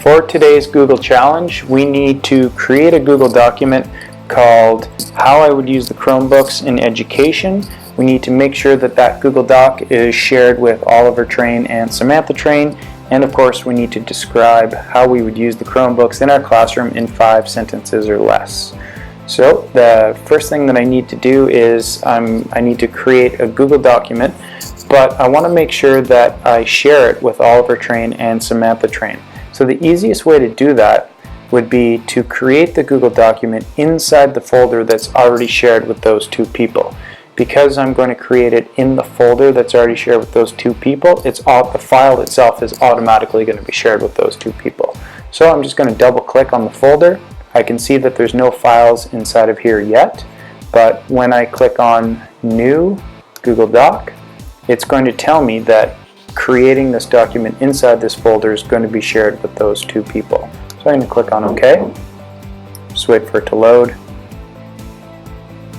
For today's Google Challenge, we need to create a Google document called How I Would Use the Chromebooks in Education. We need to make sure that that Google Doc is shared with Oliver Train and Samantha Train, and of course we need to describe how we would use the Chromebooks in our classroom in 5 sentences or less. So the first thing that I need to do is I need to create a Google document, but I want to make sure that I share it with Oliver Train and Samantha Train. So the easiest way to do that would be to create the Google document inside the folder that's already shared with those 2 people. Because I'm going to create it in the folder that's already shared with those 2 people, the file itself is automatically going to be shared with those 2 people. So I'm just going to double click on the folder. I can see that there's no files inside of here yet, but when I click on New Google Doc, it's going to tell me that creating this document inside this folder is going to be shared with those 2 people. So I'm going to click on OK. Just wait for it to load.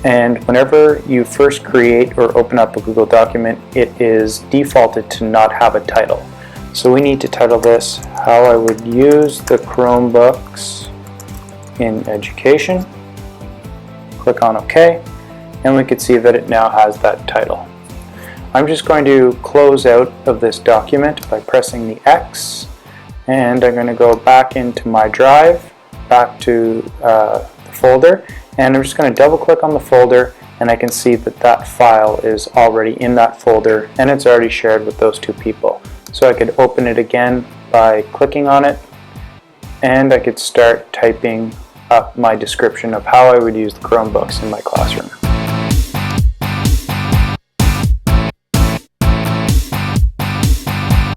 And whenever you first create or open up a Google document, it is defaulted to not have a title. So we need to title this How I Would Use the Chromebooks in Education. Click on OK, and we can see that it now has that title. I'm just going to close out of this document by pressing the X, and I'm going to go back into my drive, back to the folder, and I'm just going to double click on the folder, and I can see that that file is already in that folder and it's already shared with those 2 people. So I could open it again by clicking on it, and I could start typing up my description of how I would use the Chromebooks in my classroom.